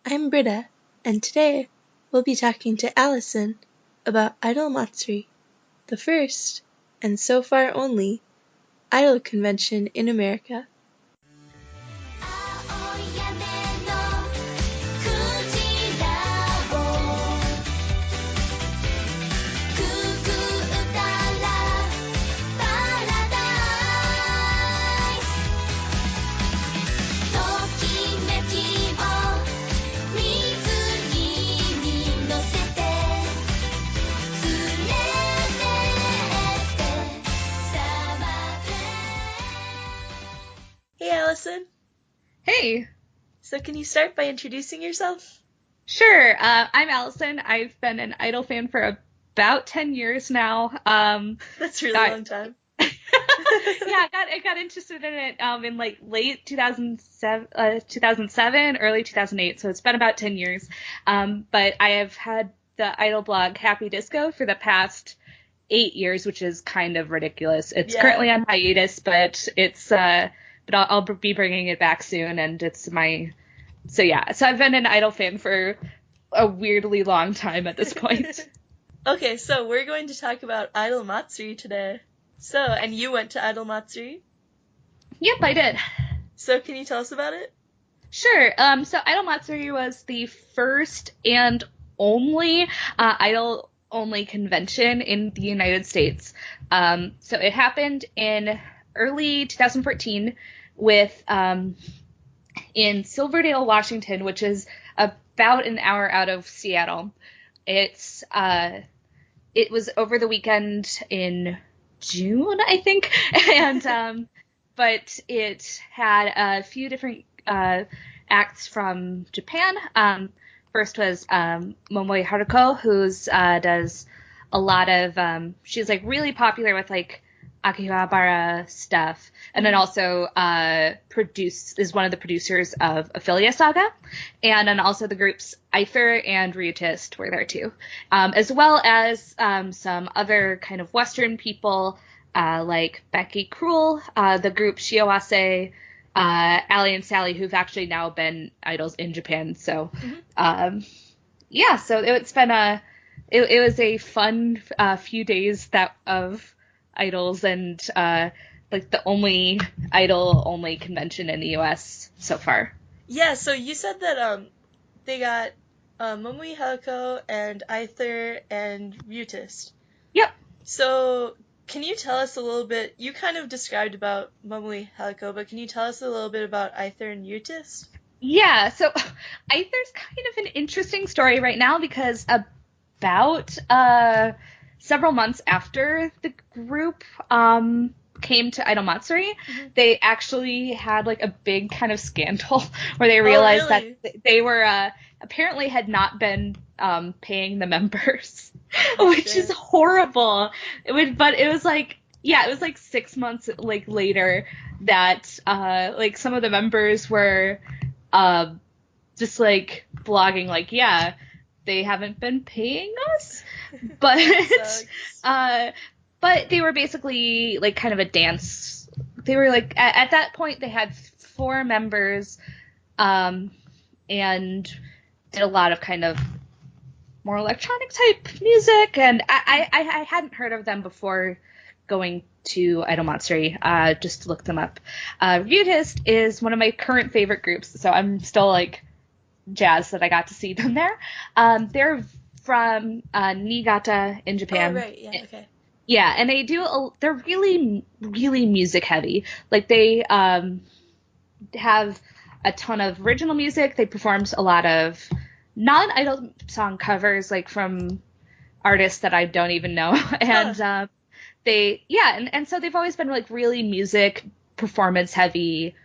I'm Britta, and today we'll be talking to Allison about Idol Matsuri, the first, and so far only, idol convention in America. Hey Allison! Hey! So can you start by introducing yourself? Sure. I'm Allison. I've been an Idol fan for about 10 years now. That's a really Got, long time. yeah, I got interested in it in like late 2007, early 2008. So it's been about 10 years. But I have had the Idol blog Happy Disco for the past 8 years, which is kind of ridiculous. It's currently on hiatus, but I'll be bringing it back soon, and so I've been an Idol fan for a weirdly long time at this point. Okay, so we're going to talk about Idol Matsuri today. So, and you went to Idol Matsuri? Yep, I did. So can you tell us about it? Sure. So Idol Matsuri was the first and only Idol-only convention in the United States. So it happened in early 2014 in Silverdale, Washington, which is about an hour out of Seattle. It was over the weekend in June, I think, and but it had a few different acts from Japan. First was Momoi Haruko, who's does a lot of she's like really popular with like Akihabara stuff, and then also is one of the producers of Ophelia Saga, and then also the groups Aether and RYUTist were there too, as well as some other kind of Western people like Becky Cruel, the group Shiawase, Ally&Sally, who've actually now been idols in Japan. So so it's been it was a fun few days of idols, and like the only idol-only convention in the US so far. Yeah, so you said that they got Momoi Haruko and Aether and RYUTist. Yep. So can you tell us a little bit, you kind of described about Momoi Haruko, but can you tell us a little bit about Aether and RYUTist? Yeah, so Aether's kind of an interesting story right now because about several months after the group came to Idol Matsuri, they actually had like a big kind of scandal where they realized that they were apparently had not been paying the members, which is horrible. But it was like, it was like 6 months like later that like some of the members were just like blogging like, they haven't been paying us, but but they were basically like kind of a dance. They were like at that point they had 4 members, and did a lot of kind of more electronic type music, and I hadn't heard of them before going to Idol Matsuri, just to look them up. RYUTist is one of my current favorite groups, so I'm still like jazzed that I got to see them there. They're from Niigata in Japan. Oh, right, yeah, okay. Yeah, and they're really, really music heavy. Like they have a ton of original music. They performed a lot of non-idol song covers, like from artists that I don't even know. And so they've always been like really music, performance heavy,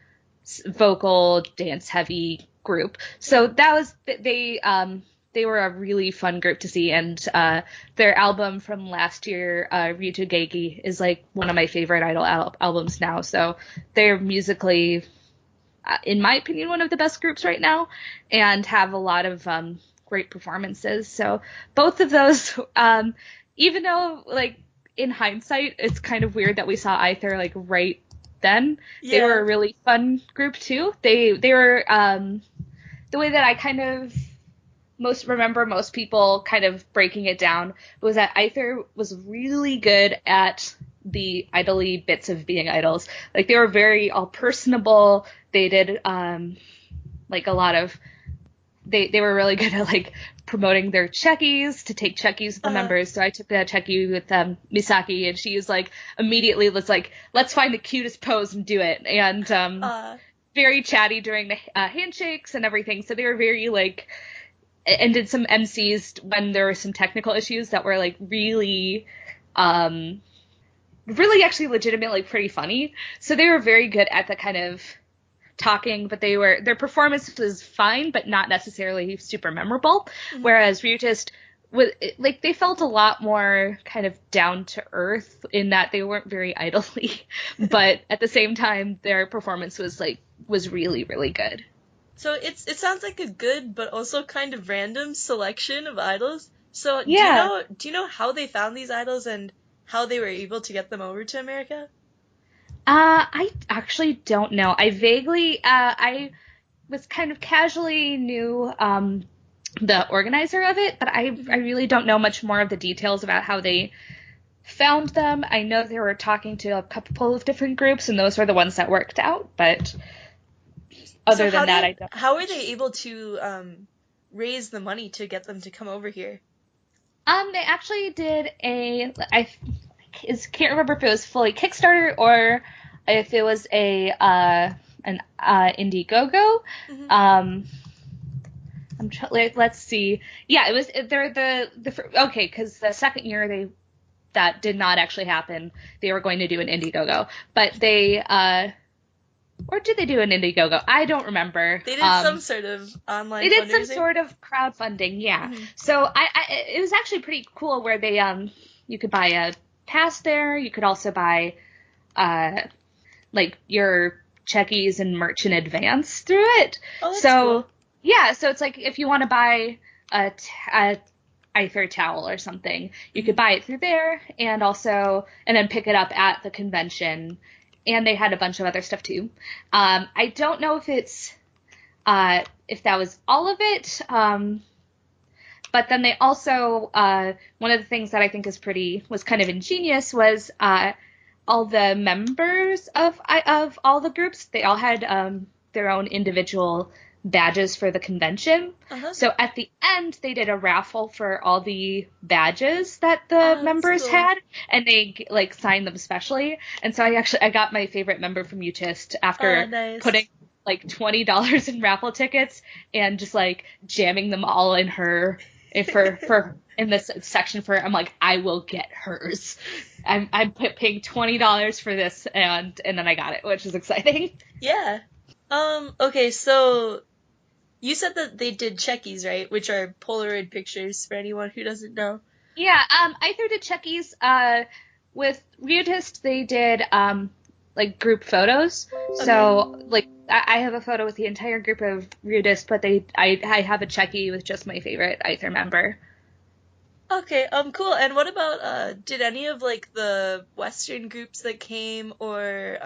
vocal, dance heavy group. So that was they were a really fun group to see, and their album from last year, RYUTogeki, is like one of my favorite idol albums now. So they're musically, in my opinion, one of the best groups right now, and have a lot of great performances. So both of those, even though like in hindsight it's kind of weird that we saw Aether like right then, they were a really fun group too. They were the way that I kind of most people kind of breaking it down was that Aether was really good at the idol-y bits of being idols. Like, they were very all personable. They did like a lot of they were really good at like promoting their checkies, to take checkies with the members. So I took a checkie with Misaki, and she was like immediately was like, let's find the cutest pose and do it. And very chatty during the handshakes and everything. So they were very like, and did some MCs when there were some technical issues that were like really actually legitimately pretty funny. So they were very good at the kind of talking, but their performance was fine, but not necessarily super memorable. Mm-hmm. Whereas RYUTist, like, they felt a lot more kind of down to earth in that they weren't very idol-y, but at the same time, their performance was really, really good. So it sounds like a good but also kind of random selection of idols. So yeah. Do you know how they found these idols and how they were able to get them over to America? I actually don't know. I was kind of casually knew the organizer of it, but I really don't know much more of the details about how they found them. I know they were talking to a couple of different groups, and those were the ones that worked out, but other than that, I don't know. How were they able to raise the money to get them to come over here? They actually did can't remember if it was fully Kickstarter or if it was an IndieGoGo. Mm-hmm. Let's see. Yeah, it was. They're okay, because the second year that did not actually happen. They were going to do an IndieGoGo, but they or did they do an IndieGoGo? I don't remember. They did some sort of online. They did some sort of crowdfunding, yeah. Mm-hmm. So it was actually pretty cool where they you could buy a pass there. You could also buy like your checkies and merch in advance through it. Oh, that's cool. Yeah, so it's like if you want to buy a Aether towel or something, you could buy it through there and then pick it up at the convention. And they had a bunch of other stuff too. I don't know if it's if that was all of it. But then they also one of the things that I think was kind of ingenious was all the members of all the groups. They all had their own individual badges for the convention. Uh-huh. So at the end, they did a raffle for all the badges that the members had, and they like signed them specially. And so I got my favorite member from RYUTist after putting like $20 in raffle tickets and just like jamming them all in her for in this section for. I'm like, I will get hers. I'm paying $20 for this, and then I got it, which is exciting. Yeah. Okay, so you said that they did checkies, right? Which are Polaroid pictures for anyone who doesn't know. Yeah, Aether did checkies. With RYUTist, they did like group photos. Okay. So like I have a photo with the entire group of RYUTist, but I have a checkie with just my favorite Aether member. Okay, cool. And what about did any of like the Western groups that came or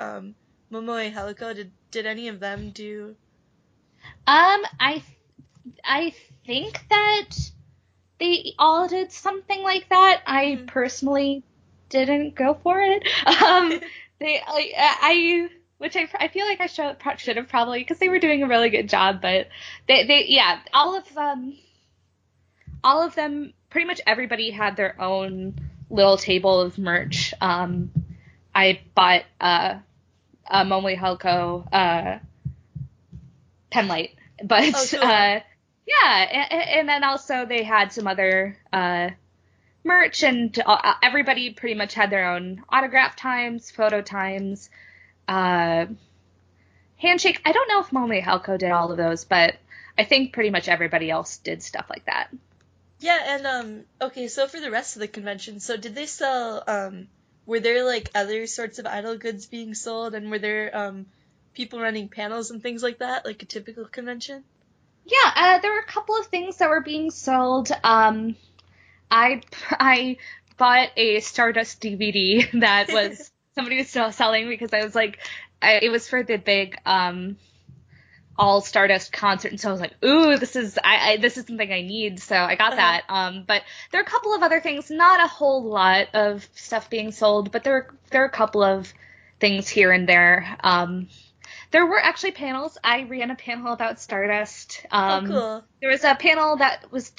Momoe Helico, did any of them do? I think that they all did something like that. I personally didn't go for it. Which I feel like I should have probably, because they were doing a really good job, but yeah, all of them, pretty much everybody had their own little table of merch. I bought a Momoe Helico pen light, but cool. Yeah, and then also they had some other merch, and everybody pretty much had their own autograph times, photo times, handshake. I don't know if Momoe Helico did all of those, but I think pretty much everybody else did stuff like that. Yeah, and okay, so for the rest of the convention, so did they sell were there like other sorts of idol goods being sold, and were there people running panels and things like that, like a typical convention? Yeah, there were a couple of things that were being sold. I bought a Stardust DVD that was somebody was still selling, because I was like, it was for the big all Stardust concert, and so I was like, ooh, this is something I need, so I got that. But there are a couple of other things, not a whole lot of stuff being sold, but there are a couple of things here and there. There were actually panels. I ran a panel about Stardust. Cool. There was a panel that was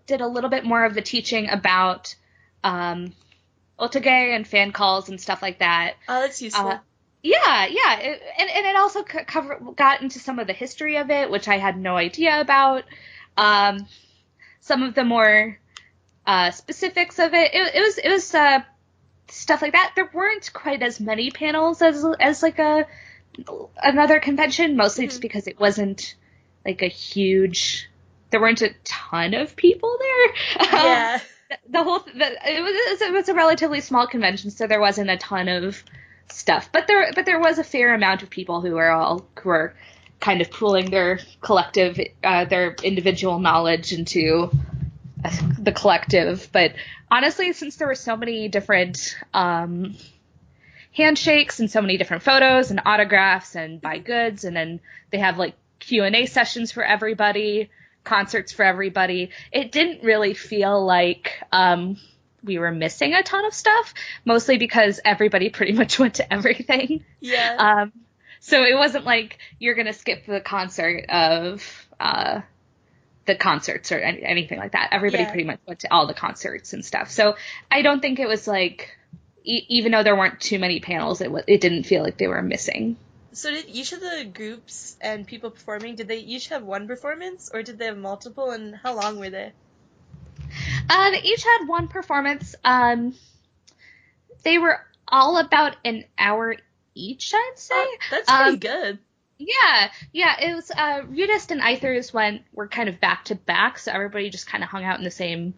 did a little bit more of the teaching about otage and fan calls and stuff like that. Oh, that's useful. Yeah. And it also got into some of the history of it, which I had no idea about. Some of the more specifics of it. It was stuff like that. There weren't quite as many panels as like another convention, mostly just because it wasn't like there weren't a ton of people there. Yeah. It was a relatively small convention, so there wasn't a ton of stuff, but there was a fair amount of people who were kind of pooling their collective, their individual knowledge into the collective. But honestly, since there were so many different handshakes and so many different photos and autographs and buy goods, and then they have like Q&A sessions for everybody, concerts for everybody, it didn't really feel like we were missing a ton of stuff, mostly because everybody pretty much went to everything. Yeah. So it wasn't like you're gonna skip the concert of the concerts or anything like that. Everybody pretty much went to all the concerts and stuff. So I don't think it was like, even though there weren't too many panels, it didn't feel like they were missing. So did each of the groups and people performing, did they each have one performance, or did they have multiple, and how long were they? They each had one performance. They were all about an hour each, I'd say. That's pretty good. Yeah. It was RYUTist and IndieGoGo were kind of back to back, so everybody just kind of hung out in the same.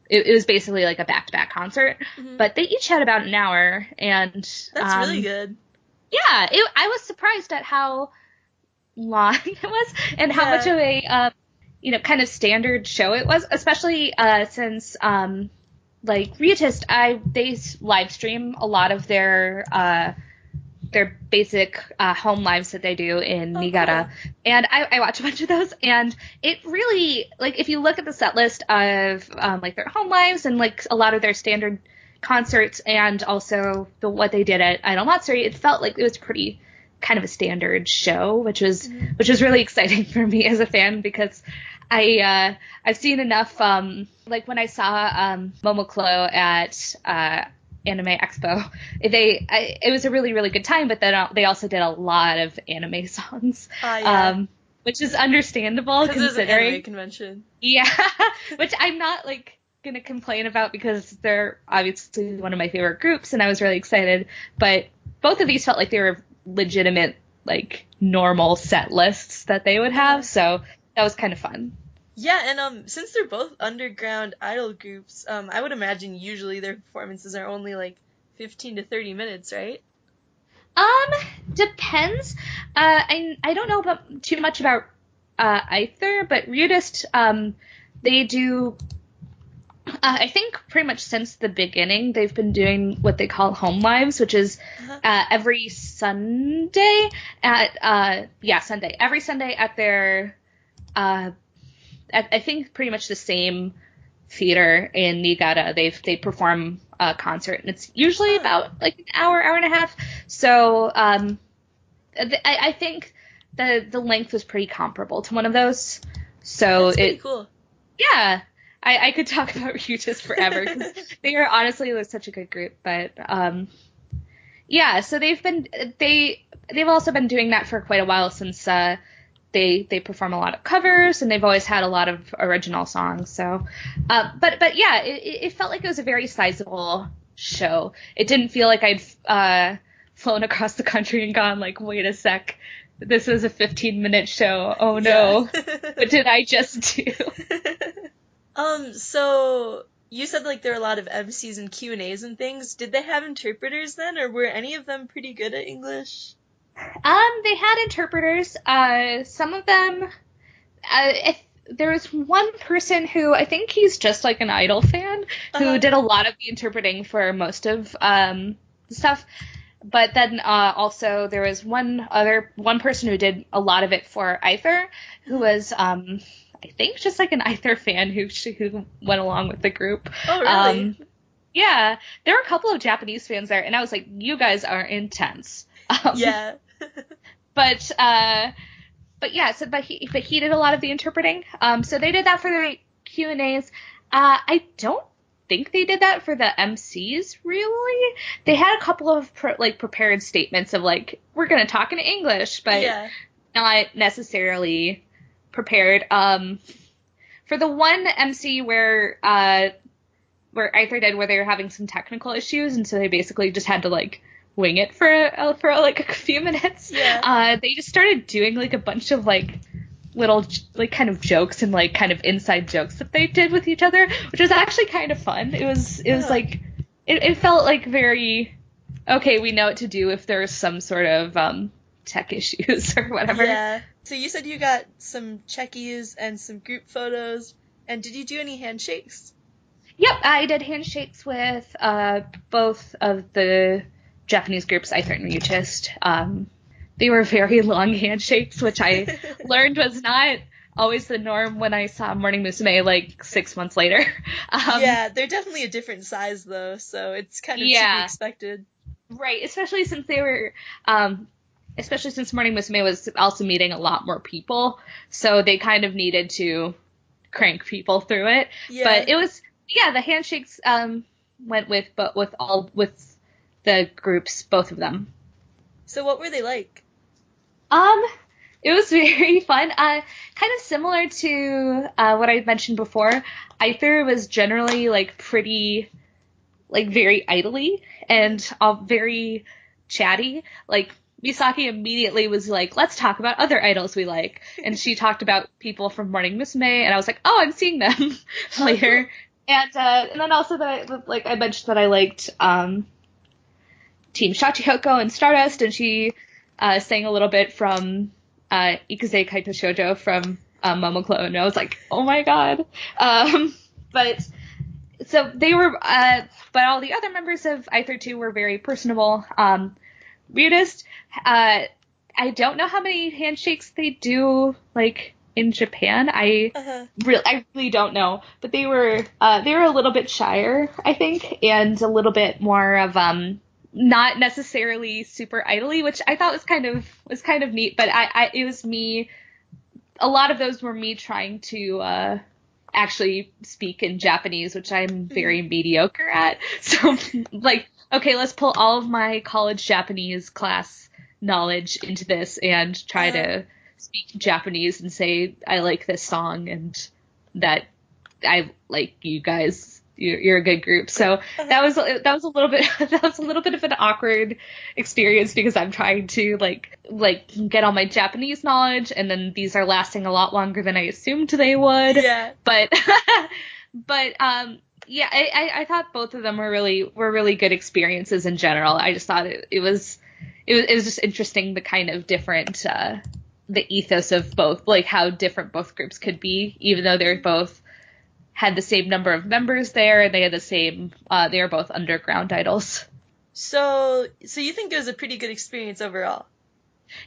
It was basically like a back-to-back concert, but they each had about an hour, and that's really good. Yeah, I was surprised at how long it was, and how much of a kind of standard show it was, especially since like RYUTist, they live stream a lot of their basic home lives that they do in Niigata, cool. And I watch a bunch of those, and it really, like, if you look at the set list of like their home lives and like a lot of their standard concerts, and also what they did at Matsuri, it felt like it was pretty kind of a standard show, which was really exciting for me as a fan, because I've seen enough, like when I saw Momoclo at Anime Expo, it was a really, really good time, but then they also did a lot of anime songs, which is understandable considering it's an anime convention. Yeah, which I'm not like gonna complain about, because they're obviously one of my favorite groups, and I was really excited. But both of these felt like they were legitimate, like normal set lists that they would have, so that was kind of fun. Yeah, and since they're both underground idol groups, I would imagine usually their performances are only like 15 to 30 minutes, right? Depends. I don't know too much about either, but RYUTist, they do. I think pretty much since the beginning, they've been doing what they call home lives, which is every Sunday every Sunday at their I think pretty much the same theater in Niigata. They perform a concert, and it's usually about like an hour and a half. So I think the length was pretty comparable to one of those. So that's pretty cool. Yeah. I could talk about RYUTist forever, because they are honestly such a good group. But so they've also been doing that for quite a while, since they perform a lot of covers, and they've always had a lot of original songs. So, but yeah, it felt like it was a very sizable show. It didn't feel like I'd flown across the country and gone like, wait a sec, this was a 15-minute show. Oh no, what did I just do? So you said like there were a lot of MCs and Q&As and things. Did they have interpreters then, or were any of them pretty good at English? They had interpreters. Some of them, there was one person who, I think he's just like an Idol fan, who did a lot of the interpreting for most of the stuff. But then also there was one person who did a lot of it for Aether, who was I think just like an Aether fan who went along with the group. Oh, really? Yeah, there were a couple of Japanese fans there, and I was like, you guys are intense. Yeah. But yeah, but he did a lot of the interpreting. So they did that for the Q&As. I don't think they did that for the MCs, really. They had a couple of prepared statements of like, we're going to talk in English, but not necessarily prepared. For the one MC where Aether did, where they were having some technical issues, and so they basically just had to like wing it for like a few minutes. Yeah. They just started doing like a bunch of like little like kind of jokes and like kind of inside jokes that they did with each other, which was actually kind of fun. It was like it felt like very okay, we know what to do if there's some sort of tech issues or whatever. Yeah. So you said you got some checkies and some group photos, and did you do any handshakes? Yep, I did handshakes with both of the Japanese groups, Aether and RYUTist. They were very long handshakes, which I learned was not always the norm when I saw Morning Musume like 6 months later. Yeah, they're definitely a different size though, so it's kind of to be expected. Right, especially since Morning Musume was also meeting a lot more people, so they kind of needed to crank people through it. Yeah. But it was, the handshakes went with the groups, both of them. So what were they like? It was very fun. Kind of similar to what I mentioned before. Aether was generally like pretty, like very idly and very chatty. Like Misaki immediately was like, "Let's talk about other idols we like," and she talked about people from Morning Musume, and I was like, "Oh, I'm seeing them later." And then also that I mentioned that I liked Team Shachihoko and Stardust, and she sang a little bit from Ikuze Kaito Shoujo from Momoclo, and I was like, oh my god. But so they were, but all the other members of Aether 2 were very personable. RYUTist, I don't know how many handshakes they do, like, in Japan. I really don't know, but they were a little bit shyer, I think, and a little bit more of not necessarily super idly, which I thought was kind of neat. But it was me. A lot of those were me trying to actually speak in Japanese, which I'm very mediocre at. So like, okay, let's pull all of my college Japanese class knowledge into this and try to speak Japanese and say I like this song and that I like you guys. You're a good group. So that was a little bit of an awkward experience because I'm trying to like get all my Japanese knowledge, and then these are lasting a lot longer than I assumed they would. Yeah. But yeah, I thought both of them were really good experiences in general. I just thought it was just interesting, the kind of different the ethos of both, like how different both groups could be, even though they're both had the same number of members there, and they had the same, they were both underground idols. So you think it was a pretty good experience overall?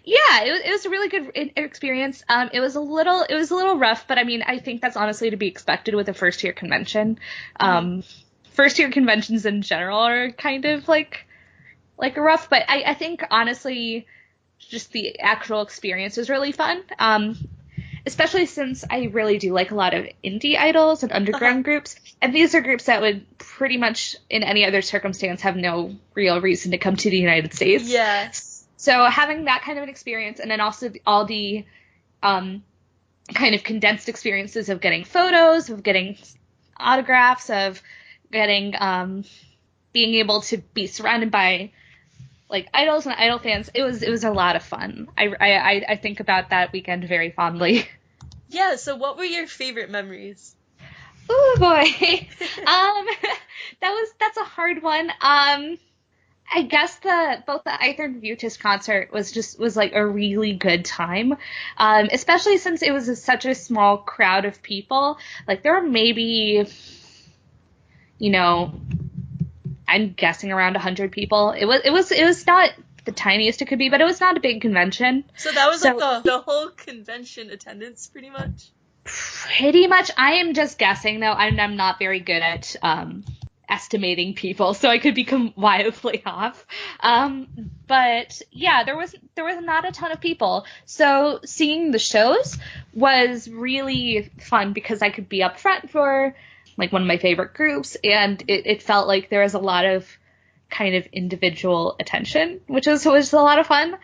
Yeah, it was a really good experience. It was a little rough, but I mean, I think that's honestly to be expected with a first year convention. First year conventions in general are kind of like rough, but I think honestly, just the actual experience was really fun. Especially since I really do like a lot of indie idols and underground groups. And these are groups that would pretty much, in any other circumstance, have no real reason to come to the United States. Yes. So having that kind of an experience, and then also all the kind of condensed experiences of getting photos, of getting autographs, of getting being able to be surrounded by like idols and idol fans, it was a lot of fun. I think about that weekend very fondly. Yeah, so what were your favorite memories? Oh boy. That's a hard one. I guess both the Aether and RYUTist concert was like a really good time. Especially since it was such a small crowd of people. Like there were maybe, I'm guessing around 100 people. It was not the tiniest it could be, but it was not a big convention. So that was like the whole convention attendance, pretty much? Pretty much. I am just guessing, though. I'm not very good at estimating people, so I could become wildly off. But yeah, there was not a ton of people. So seeing the shows was really fun because I could be up front for like one of my favorite groups, and it felt like there was a lot of kind of individual attention, which was a lot of fun.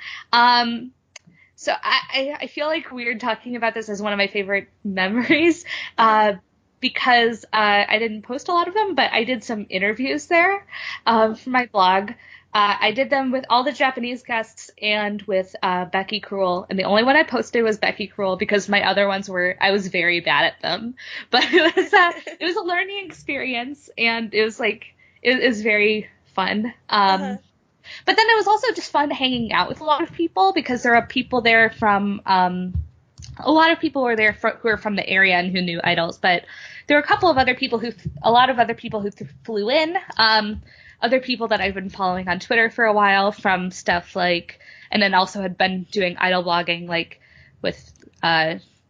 So I feel like weird talking about this as one of my favorite memories, because I didn't post a lot of them, but I did some interviews there for my blog. I did them with all the Japanese guests and with Becky Cruel, and the only one I posted was Becky Cruel because my other ones I was very bad at them. But it was a learning experience, and it was very fun. But then it was also just fun hanging out with a lot of people because there are people there from a lot of people were there who are from the area and who knew idols, but there were a lot of other people who flew in, other people that I've been following on Twitter for a while from stuff like, and then also had been doing idol blogging like with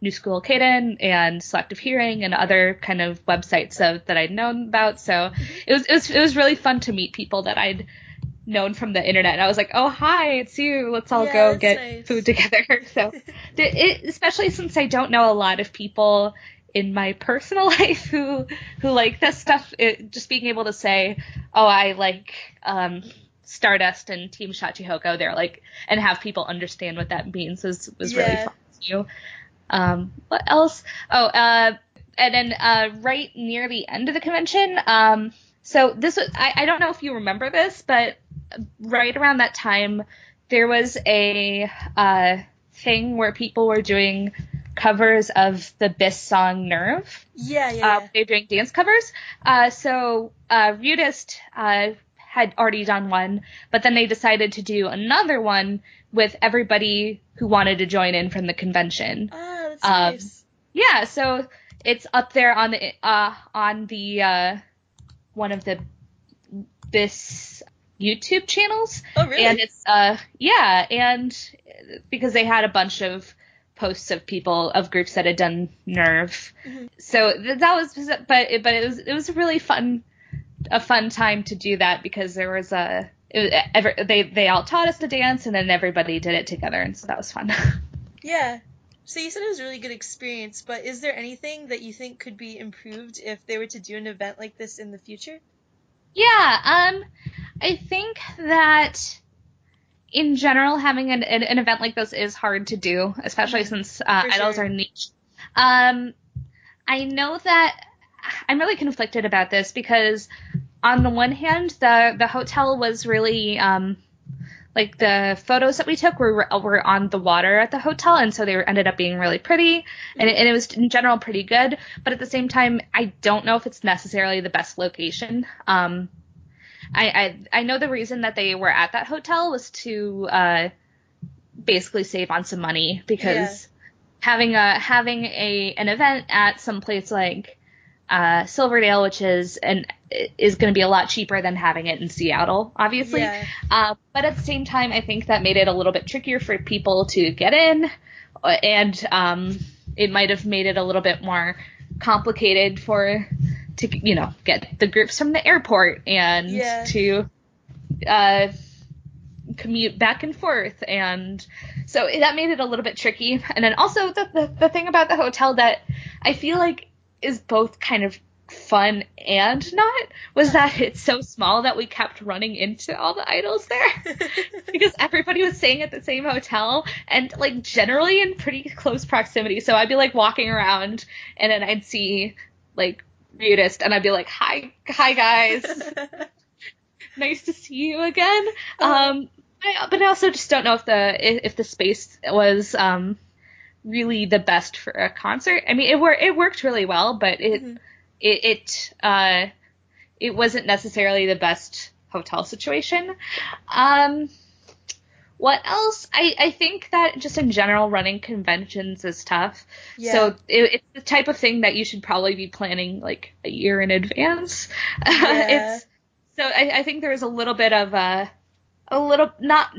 New School Kaden and Selective Hearing and other kind of websites that I'd known about. So it was really fun to meet people that I'd known from the internet, and I was like, oh, hi, it's you, let's all go get food together. So especially since I don't know a lot of people in my personal life who like this stuff, just being able to say, oh, I like Stardust and Team Shachihoko, they're like, and have people understand what that means was really fun too. What else? And then right near the end of the convention, so this was, I don't know if you remember this, but right around that time, there was a thing where people were doing covers of the BIS song Nerve. Yeah. They're doing dance covers. So RYUTist had already done one, but then they decided to do another one with everybody who wanted to join in from the convention. Oh, that's nice. Yeah, so it's up there on the one of the BIS YouTube channels. Oh, really? And it's and because they had a bunch of posts of groups that had done Nerve. Mm-hmm. So that was, but it was a really fun time to do that because there was they all taught us to dance and then everybody did it together, and so that was fun. Yeah. So you said it was a really good experience, but is there anything that you think could be improved if they were to do an event like this in the future? Yeah, I think that in general, having an event like this is hard to do, especially since idols are niche. I know that I'm really conflicted about this because on the one hand, the hotel was really like the photos that we took were on the water at the hotel, and so they ended up being really pretty, and it was in general pretty good. But at the same time, I don't know if it's necessarily the best location. I know the reason that they were at that hotel was to basically save on some money because having an event at some place like Silverdale, which is going to be a lot cheaper than having it in Seattle, obviously. Yeah. But at the same time, I think that made it a little bit trickier for people to get in, and it might have made it a little bit more complicated to get the groups from the airport and to commute back and forth, and so that made it a little bit tricky. And then also the thing about the hotel that I feel like is both kind of fun and not was that it's so small that we kept running into all the idols there because everybody was staying at the same hotel and like generally in pretty close proximity. So I'd be like walking around and then I'd see like RYUTist and I'd be like, hi guys. Nice to see you again. But I also just don't know if the space was really the best for a concert. I mean, it worked really well, but it wasn't necessarily the best hotel situation. What else? I think that just in general running conventions is tough. Yeah. So it's the type of thing that you should probably be planning like a year in advance. Yeah. So I think there was a little bit of a little, not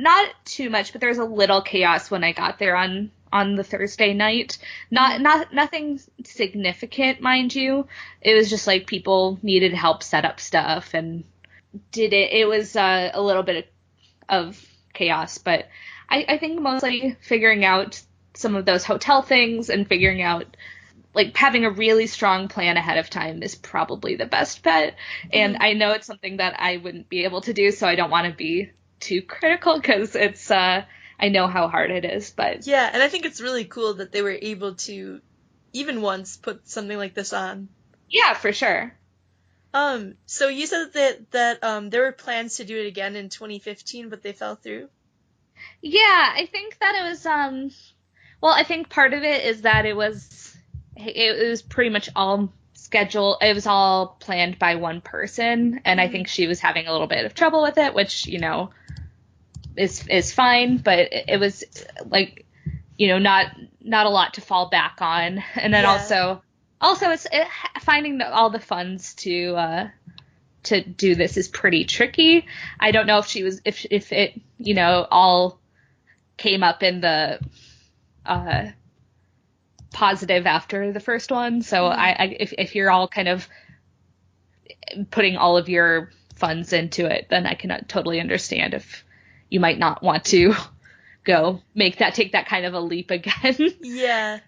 too much, but there was a little chaos when I got there on the Thursday night. Nothing significant, mind you. It was just like people needed help set up stuff and it was a little bit of chaos, but I think mostly figuring out some of those hotel things and figuring out, like, having a really strong plan ahead of time is probably the best bet. And I know it's something that I wouldn't be able to do, so I don't want to be too critical because it's, I know how hard it is, but. Yeah, and I think it's really cool that they were able to, even once, put something like this on. Yeah, for sure. So you said that there were plans to do it again in 2015, but they fell through? Yeah, I think that it was, well, I think part of it is that it was pretty much all scheduled. It was all planned by one person, and I think she was having a little bit of trouble with it, which, is fine, but it was like, not a lot to fall back on. And then also it's finding all the funds to do this is pretty tricky. I don't know if it, all came up in the positive after the first one. So if you're all kind of putting all of your funds into it, then I can totally understand if you might not want to take that kind of a leap again. Yeah.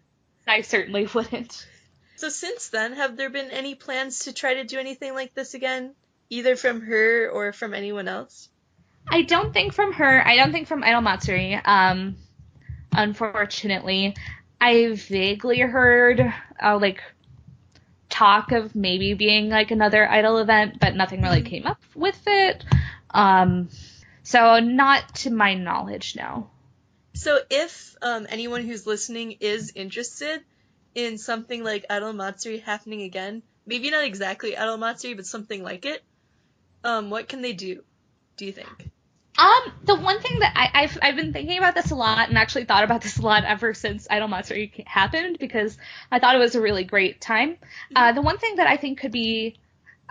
I certainly wouldn't. So since then, have there been any plans to try to do anything like this again? Either from her or from anyone else? I don't think from her. I don't think from Idol Matsuri. Unfortunately, I vaguely heard talk of maybe being like another Idol event, but nothing really came up with it. So not to my knowledge, no. So if anyone who's listening is interested in something like Idol Matsuri happening again, maybe not exactly Idol Matsuri, but something like it, what can they do you think? The one thing that I've been thinking about this a lot, and actually thought about this a lot ever since Idol Matsuri happened, because I thought it was a really great time. The one thing that I think could be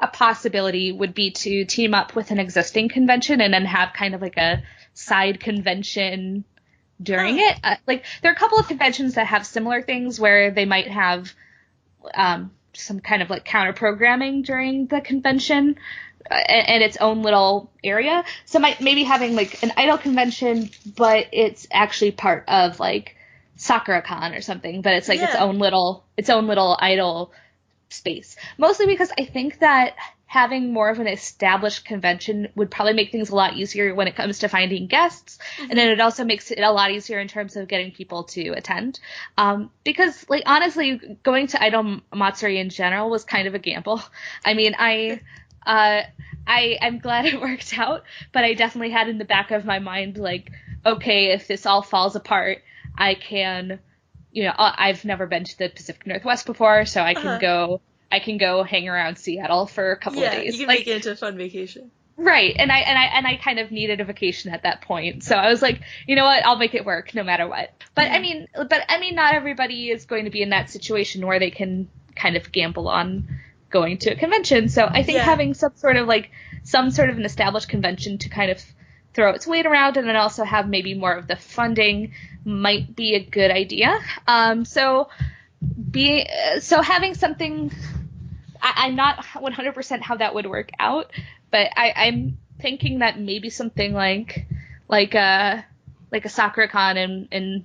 a possibility would be to team up with an existing convention and then have kind of like a side convention during it. Like, there are a couple of conventions that have similar things where they might have some kind of like counter programming during the convention and its own little area. So maybe having like an idol convention, but it's actually part of like SakuraCon or something, but it's like its own little idol space. Mostly because I think that having more of an established convention would probably make things a lot easier when it comes to finding guests. And then it also makes it a lot easier in terms of getting people to attend. Because, like, honestly, going to Idol Matsuri in general was kind of a gamble. I mean, I'm glad it worked out, but I definitely had in the back of my mind, like, okay, if this all falls apart, I can, I've never been to the Pacific Northwest before, so I can go hang around Seattle for a couple of days. Yeah, you can make it into a fun vacation. Right, and I kind of needed a vacation at that point, so I was like, you know what, I'll make it work no matter what. But I mean, not everybody is going to be in that situation where they can kind of gamble on going to a convention. So I think having some sort of an established convention to kind of throw its weight around, and then also have maybe more of the funding might be a good idea. So having something, I'm not 100% how that would work out, but I'm thinking that maybe something like a SakuraCon in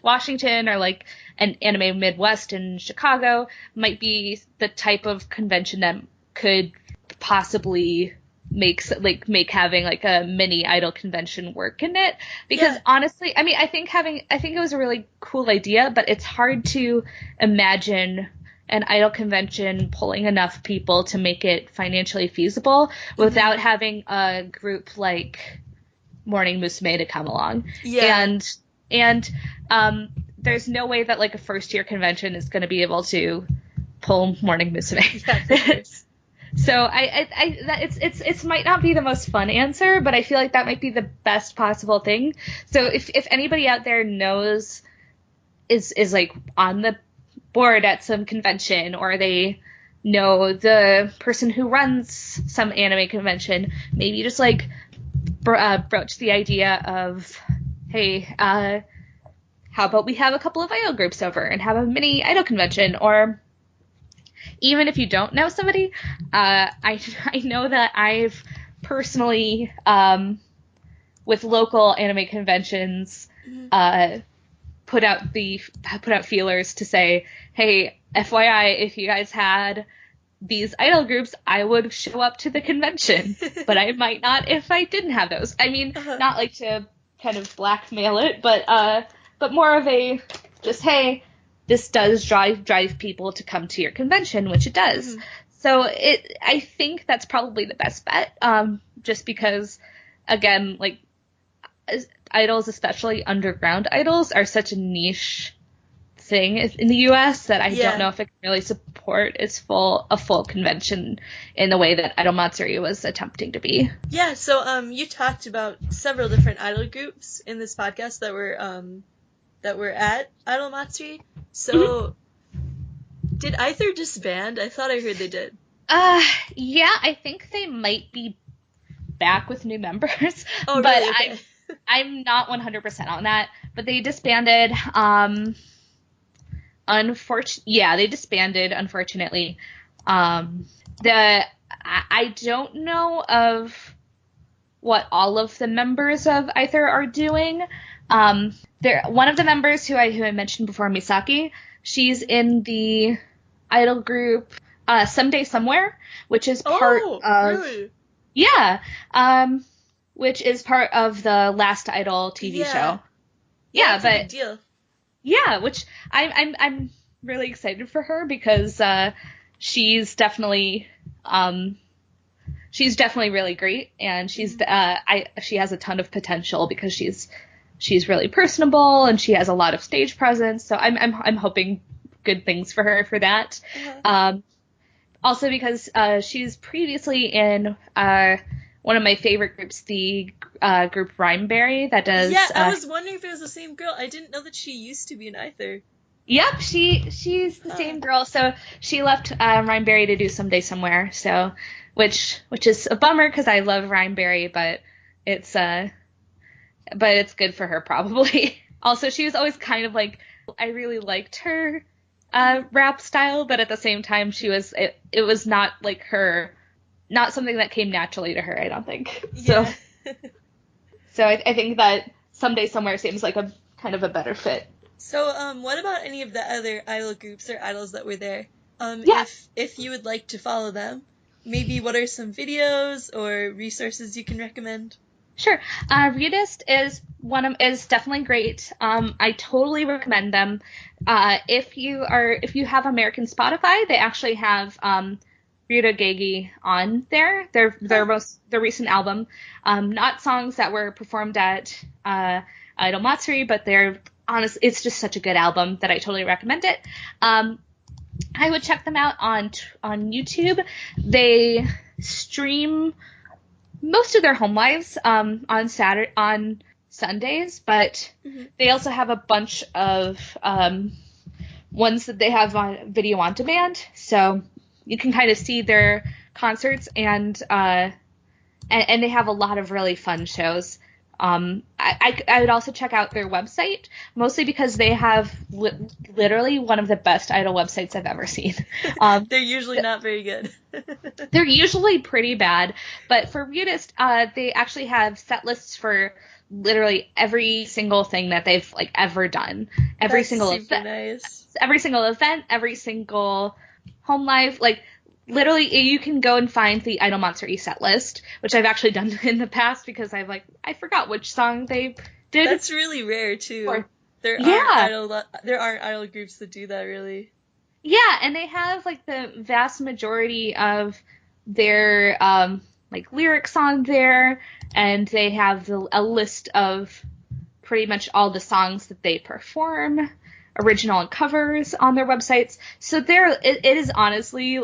Washington, or like an Anime Midwest in Chicago might be the type of convention that could possibly make having like a mini idol convention work in it. Because honestly, I mean, I think it was a really cool idea, but it's hard to imagine an idol convention pulling enough people to make it financially feasible without having a group like Morning Musume to come along. And there's no way that like a first year convention is going to be able to pull Morning Musume. So it's might not be the most fun answer, but I feel like that might be the best possible thing. So if anybody out there is like on the board at some convention, or they the person who runs some anime convention maybe just like broach the idea of, hey, how about we have a couple of idol groups over and have a mini idol convention? Or even if you don't know somebody, I know that I've personally, with local anime conventions, put out feelers to say, hey, FYI, if you guys had these idol groups, I would show up to the convention, but I might not if I didn't have those. I mean, not like to kind of blackmail it, but more of a just, hey, this does drive people to come to your convention, which it does. So I think that's probably the best bet, just because, again, like, idols, especially underground idols, are such a niche thing in the U.S. that I don't know if it can really support a full convention in the way that Idol Matsuri was attempting to be. Yeah, so you talked about several different idol groups in this podcast that were at Idol Matsuri. So did either disband? I thought I heard they did. Yeah, I think they might be back with new members. Oh, but really? Okay. I'm not 100% on that. But they disbanded. They disbanded, unfortunately. I don't know of what all of the members of Aether are doing. One of the members who I mentioned before, Misaki, she's in the idol group Someday Somewhere, which is part of... Really? Yeah, which is part of the Last Idol TV show. Yeah, that's a big deal. Yeah, which I'm really excited for her because she's definitely really great, and she has a ton of potential because she's really personable and she has a lot of stage presence. So I'm hoping good things for her for that. Also because she's previously in one of my favorite groups, the group Rhymeberry, that does... Yeah, I was wondering if it was the same girl. I didn't know that she used to be in Aether. Yep, she's the same girl. So she left Rhymeberry to do Someday Somewhere. So, which is a bummer because I love Rhymeberry, but it's good for her probably. Also, she was always kind of like, I really liked her rap style, but at the same time, it was not like her, not something that came naturally to her, I don't think. Yeah. So I think that Someday Somewhere seems like a kind of a better fit. So, what about any of the other idol groups or idols that were there? If you would like to follow them, maybe what are some videos or resources you can recommend? Sure. RYUTist is definitely great. I totally recommend them. If you have American Spotify, they actually have RYUTist on there. Their recent album. Not songs that were performed at Idol Matsuri, but it's just such a good album that I totally recommend it. I would check them out on YouTube. They stream most of their home lives on Sundays, but they also have a bunch of ones that they have on video on demand, so you can kind of see their concerts, and they have a lot of really fun shows. I would also check out their website, mostly because they have literally one of the best idol websites I've ever seen. They're usually not very good. They're usually pretty bad, but for RYUTist, they actually have set lists for literally every single thing that they've ever done. Every single event, every single home live, literally, you can go and find the Idol Matsuri set list, which I've actually done in the past because I forgot which song they did. That's really rare too. There aren't idol groups that do that, really. Yeah, and they have the vast majority of their lyrics on there, and they have a list of pretty much all the songs that they perform, original and covers, on their websites. So it is honestly,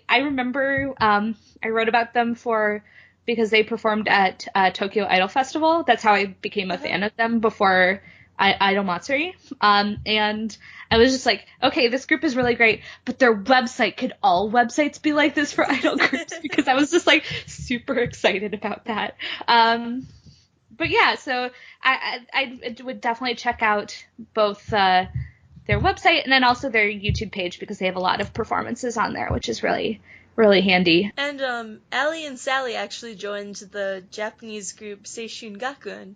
I remember I wrote about them because they performed at Tokyo Idol Festival. That's how I became a fan of them before Idol Matsuri. And I was just like, okay, this group is really great, but their website, could all websites be like this for idol groups? Because I was just like super excited about that. But yeah, so I would definitely check out both their website and then also their YouTube page, because they have a lot of performances on there, which is really, really handy. And Ally&Sally actually joined the Japanese group Seishun Gakuen.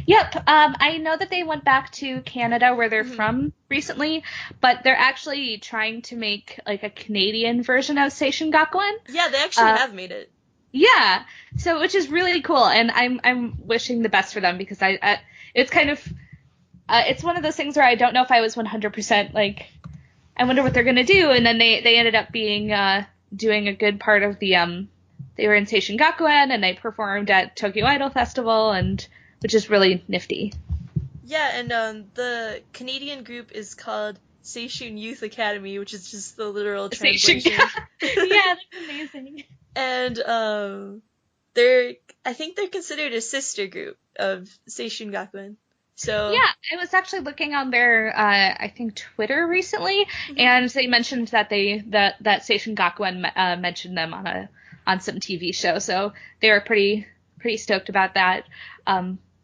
Yep. I know that they went back to Canada, where they're from recently, but they're actually trying to make like a Canadian version of Seishun Gakuen. Yeah, they actually have made it. Yeah. So, which is really cool, and I'm wishing the best for them, because it's kind of it's one of those things where I don't know if I was 100% like, I wonder what they're gonna do, and then they ended up being doing a good part of the they were in Seishun Gakuen, and they performed at Tokyo Idol Festival, and which is really nifty. Yeah, and the Canadian group is called Seishun Youth Academy, which is just the literal translation. Yeah, that's amazing. And I think they're considered a sister group of Seishun Gakuen. So yeah, I was actually looking on their I think Twitter recently, and they mentioned that that Seishun Gakuen mentioned them on some TV show, so they were pretty stoked about that.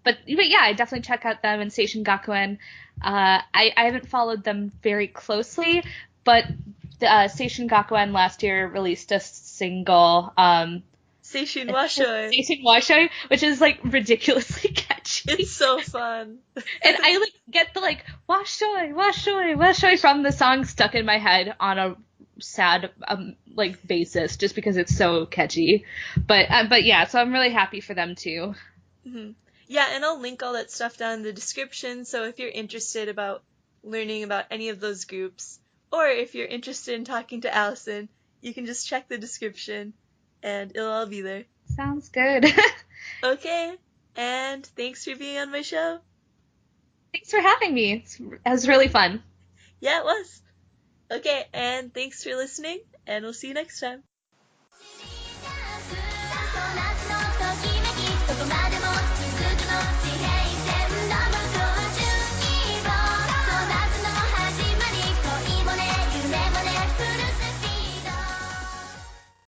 But yeah, I definitely check out them and Seishun Gakuen. I haven't followed them very closely, but Seishun Gakuen last year released a single, Seishun Washoi. Seishun Washoi, which is like ridiculously catchy. It's so fun. And I like get the like Washoi, Washoi, Washoi from the song stuck in my head on a sad like basis, just because it's so catchy. But yeah, so I'm really happy for them too. Yeah, and I'll link all that stuff down in the description, so if you're interested about learning about any of those groups, or if you're interested in talking to Allison, you can just check the description, and it'll all be there. Sounds good. Okay, and thanks for being on my show. Thanks for having me. It was really fun. Yeah, it was. Okay, and thanks for listening, and we'll see you next time.